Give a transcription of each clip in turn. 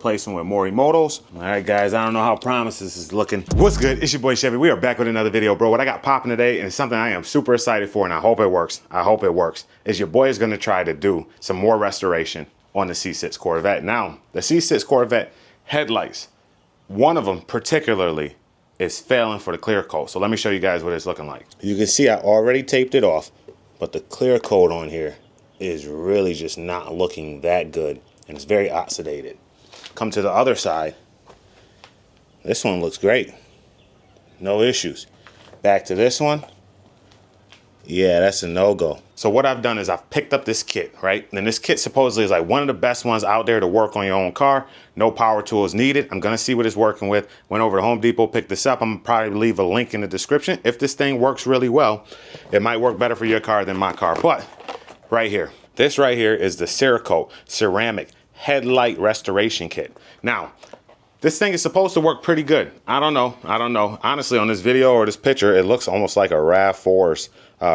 Placing with Morimoto's. All right, guys, I don't know how promises is looking. What's good? It's your boy Chevy. We are back with another video, bro. What I got popping today, and it's something I am super excited for, and I hope it works. I hope it works. Is your boy is gonna try to do some more restoration on the C6 Corvette. Now, the C6 Corvette headlights, one of them particularly is failing for the clear coat. So let me show you guys what it's looking like. You can see I already taped it off, but the clear coat on here is really just not looking that good, and it's very oxidated. Come to the other side. This one looks great. No issues. Back to this one. Yeah, that's a no-go. So what I've done is I've picked up this kit, right? And this kit supposedly is like one of the best ones out there to work on your own car. No power tools needed. I'm gonna see what it's working with. Went over to Home Depot, picked this up. I'm gonna probably leave a link in the description. If this thing works really well, it might work better for your car than my car. But right here, this right here is the Cerakote ceramic headlight restoration kit. Now, this thing is supposed to work pretty good. I don't know. Honestly, on this video or this picture, it looks almost like a RAV4's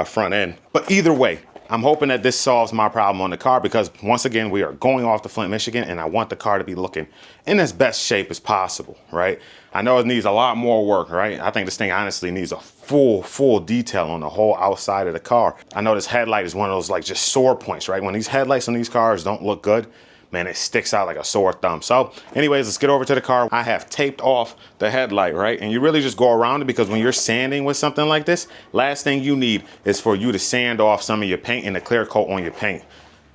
front end. But either way, I'm hoping that this solves my problem on the car, because once again, we are going off to Flint, Michigan, and I want the car to be looking in as best shape as possible, right? I know it needs a lot more work, right? I think this thing honestly needs a full detail on the whole outside of the car. I know this headlight is one of those like just sore points, right? When these headlights on these cars don't look good, man, it sticks out like a sore thumb. So anyways, let's get over to the car. I have taped off the headlight, right? And you really just go around it, because when you're sanding with something like this, last thing you need is for you to sand off some of your paint and the clear coat on your paint.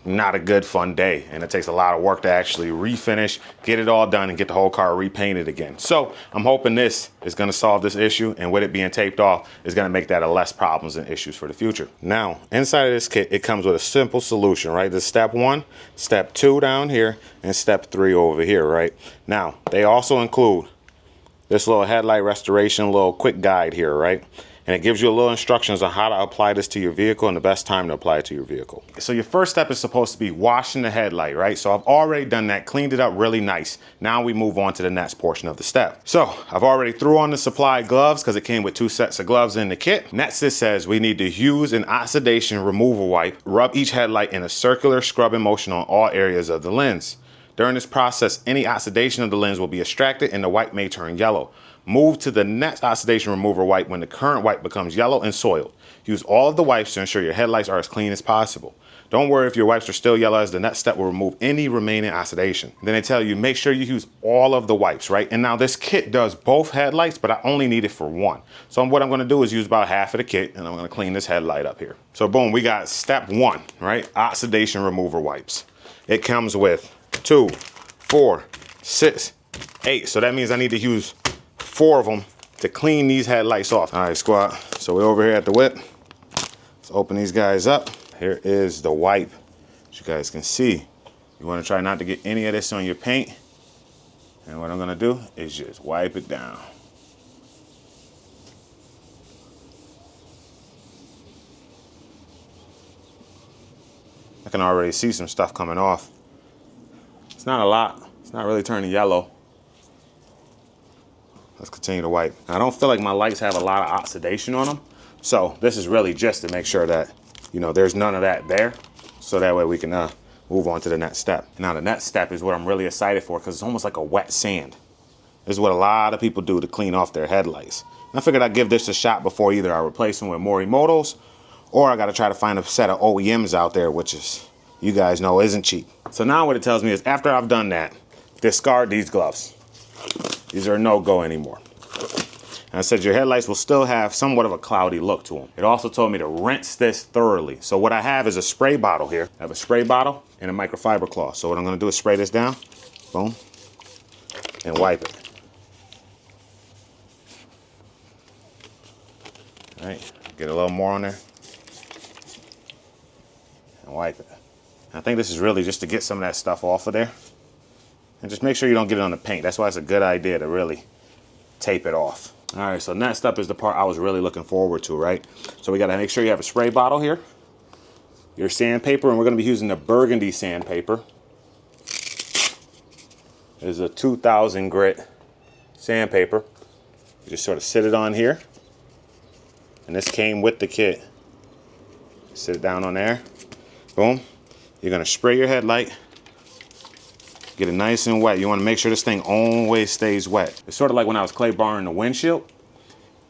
Not a good fun day, and it takes a lot of work to actually refinish, get it all done, and get the whole car repainted again. So I'm hoping this is going to solve this issue, and with it being taped off is going to make that a less problems and issues for the future. Now, inside of this kit, it comes with a simple solution, right? There's step 1, step 2 down here, and step 3 over here, right? Now, they also include this little headlight restoration, little quick guide here, right? And it gives you a little instructions on how to apply this to your vehicle and the best time to apply it to your vehicle. So your first step is supposed to be washing the headlight, right? So I've already done that, cleaned it up really nice. Now we move on to the next portion of the step. So I've already threw on the supplied gloves, because it came with 2 sets of gloves in the kit. Next, it says we need to use an oxidation removal wipe, rub each headlight in a circular scrubbing motion on all areas of the lens. During this process, any oxidation of the lens will be extracted and the wipe may turn yellow. Move to the next oxidation remover wipe when the current wipe becomes yellow and soiled. Use all of the wipes to ensure your headlights are as clean as possible. Don't worry if your wipes are still yellow, as the next step will remove any remaining oxidation. Then they tell you, make sure you use all of the wipes, right? And now this kit does both headlights, but I only need it for one. So what I'm gonna do is use about half of the kit, and I'm gonna clean this headlight up here. So boom, we got step 1, right? Oxidation remover wipes. It comes with 2, 4, 6, 8. So that means I need to use 4 of them to clean these headlights off. All right, squad. So we're over here at the whip. Let's open these guys up. Here is the wipe. As you guys can see, you want to try not to get any of this on your paint. And what I'm going to do is just wipe it down. I can already see some stuff coming off. It's not a lot. It's not really turning yellow. Let's continue to wipe. Now, I don't feel like my lights have a lot of oxidation on them. So this is really just to make sure that, you know, there's none of that there. So that way we can move on to the next step. Now the next step is what I'm really excited for, because it's almost like a wet sand. This is what a lot of people do to clean off their headlights. And I figured I'd give this a shot before either I replace them with Morimoto's, or I got to try to find a set of OEMs out there, which is, you guys know, isn't cheap. So now what it tells me is, after I've done that, discard these gloves. These are a no-go anymore. And I said your headlights will still have somewhat of a cloudy look to them. It also told me to rinse this thoroughly. So what I have is a spray bottle here. I have a spray bottle and a microfiber cloth. So what I'm gonna do is spray this down, boom, and wipe it. All right, get a little more on there, and wipe it. I think this is really just to get some of that stuff off of there. And just make sure you don't get it on the paint. That's why it's a good idea to really tape it off. All right, so next up is the part I was really looking forward to, right? So we gotta make sure you have a spray bottle here, your sandpaper, and we're gonna be using the burgundy sandpaper. This is a 2000 grit sandpaper. You just sort of sit it on here. And this came with the kit. Sit it down on there, boom. You're gonna spray your headlight. Get it nice and wet. You want to make sure this thing always stays wet. It's sort of like when I was clay barring the windshield.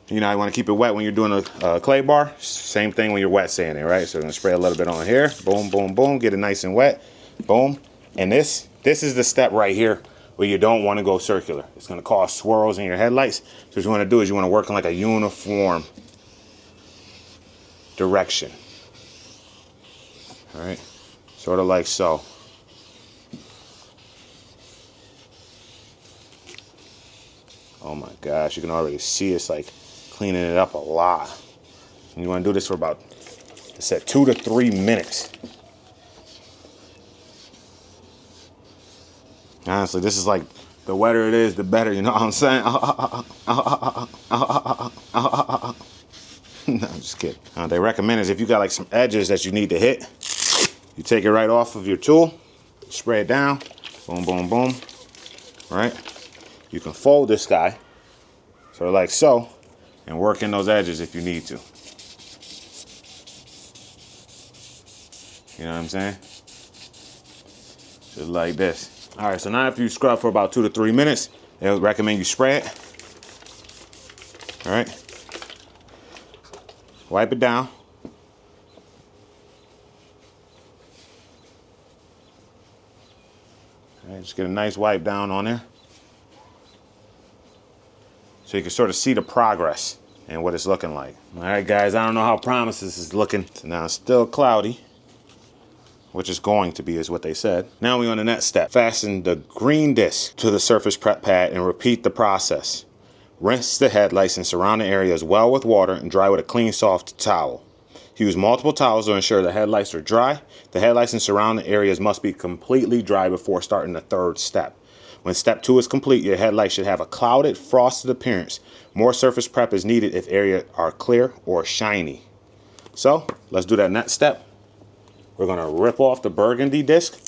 You know, you want to keep it wet when you're doing a clay bar. Same thing when you're wet sanding, right? So we're gonna spray a little bit on here. Boom, boom, boom. Get it nice and wet. Boom. And this is the step right here where you don't want to go circular. It's gonna cause swirls in your headlights. So what you want to do is you want to work in like a uniform direction. All right, sort of like so. Oh my gosh, you can already see it's like cleaning it up a lot. And you want to do this for about, I said, 2 to 3 minutes. Honestly, this is like, the wetter it is, the better, you know what I'm saying? No, I'm just kidding. They recommend is if you got like some edges that you need to hit, you take it right off of your tool, spray it down, boom, boom, boom, right? You can fold this guy, sort of like so, and work in those edges if you need to. You know what I'm saying? Just like this. All right, so now if you scrub for about 2 to 3 minutes, they would recommend you spray it. All right. Wipe it down. All right, just get a nice wipe down on there. So you can sort of see the progress and what it's looking like. All right, guys, I don't know how promises is looking. So now it's still cloudy, which is going to be, is what they said. Now we're on the next step. Fasten the green disc to the surface prep pad and repeat the process. Rinse the headlights and surrounding areas well with water and dry with a clean, soft towel. Use multiple towels to ensure the headlights are dry. The headlights and surrounding areas must be completely dry before starting the third step. When step 2 is complete, your headlight should have a clouded, frosted appearance. More surface prep is needed if areas are clear or shiny. So let's do that next step. We're gonna rip off the burgundy disc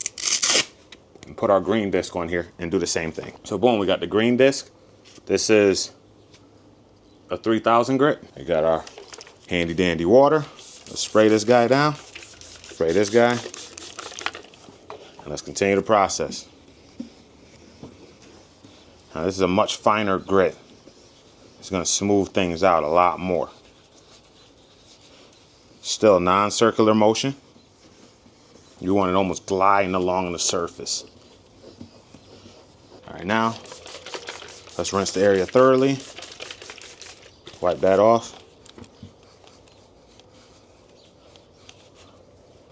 and put our green disc on here and do the same thing. So boom, we got the green disc. This is a 3000 grit. We got our handy dandy water. Let's spray this guy down, spray this guy, and let's continue the process. Now this is a much finer grit. It's gonna smooth things out a lot more. Still non-circular motion. You want it almost gliding along the surface. All right, now let's rinse the area thoroughly. Wipe that off.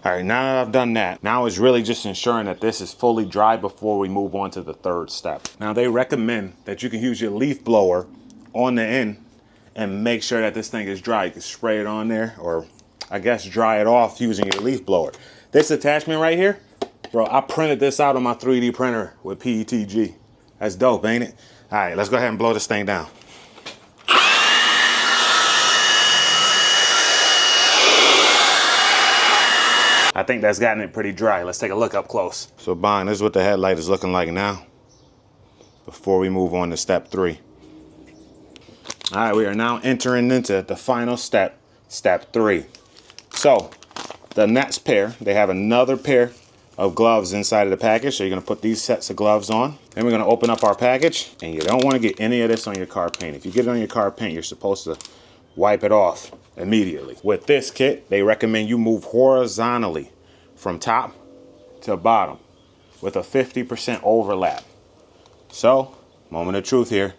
All right, now that I've done that, now it's really just ensuring that this is fully dry before we move on to the third step. Now they recommend that you can use your leaf blower on the end and make sure that this thing is dry. You can spray it on there, or I guess dry it off using your leaf blower. This attachment right here, bro, I printed this out on my 3D printer with PETG. That's dope, ain't it? All right, let's go ahead and blow this thing down. I think that's gotten it pretty dry. Let's take a look up close. So Bond, this is what the headlight is looking like now before we move on to step 3. All right, we are now entering into the final step, step 3. So the next pair, they have another pair of gloves inside of the package. So you're gonna put these sets of gloves on. Then we're gonna open up our package, and you don't wanna get any of this on your car paint. If you get it on your car paint, you're supposed to wipe it off immediately. With this kit, they recommend you move horizontally from top to bottom with a 50% overlap. So, moment of truth here.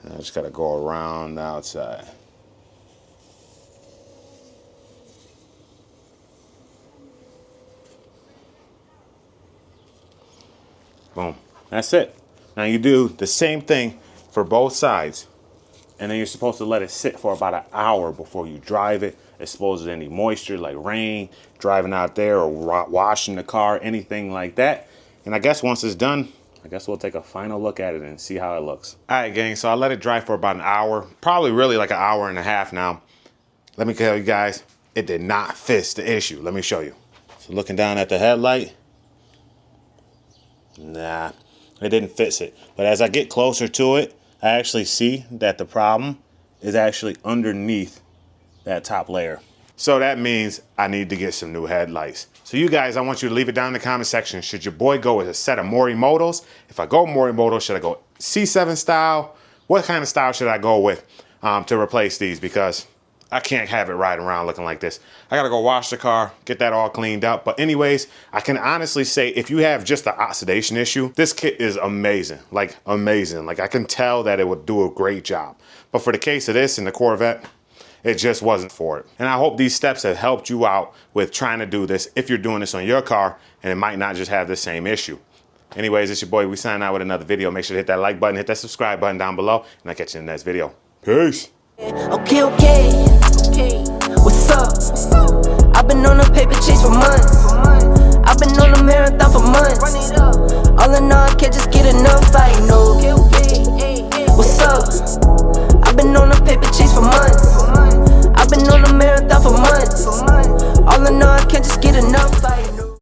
I just gotta go around the outside. Boom. That's it. Now you do the same thing for both sides. And then you're supposed to let it sit for about an hour before you drive it. Exposes any moisture like rain, driving out there, or washing the car, anything like that. And I guess once it's done, I guess we'll take a final look at it and see how it looks. All right, gang, so I let it dry for about an hour, probably really like an hour and a half now. Let me tell you guys, it did not fix the issue. Let me show you. So looking down at the headlight, nah, it didn't fix it. But as I get closer to it, I actually see that the problem is actually underneath that top layer. So that means I need to get some new headlights. So you guys, I want you to leave it down in the comment section. Should your boy go with a set of Morimotos? If I go Morimoto, should I go C7 style? What kind of style should I go with to replace these? Because I can't have it riding around looking like this. I gotta go wash the car, get that all cleaned up. But anyways, I can honestly say if you have just the oxidation issue, this kit is amazing, like amazing. Like I can tell that it would do a great job. But for the case of this and the Corvette, it just wasn't for it. And I hope these steps have helped you out with trying to do this if you're doing this on your car and it might not just have the same issue. Anyways, it's your boy. We sign out with another video. Make sure to hit that like button, hit that subscribe button down below, and I'll catch you in the next video. Peace. Okay. What's up? I've been on a paper chase for months. I've been on a marathon for months. All in all, I can't just get enough.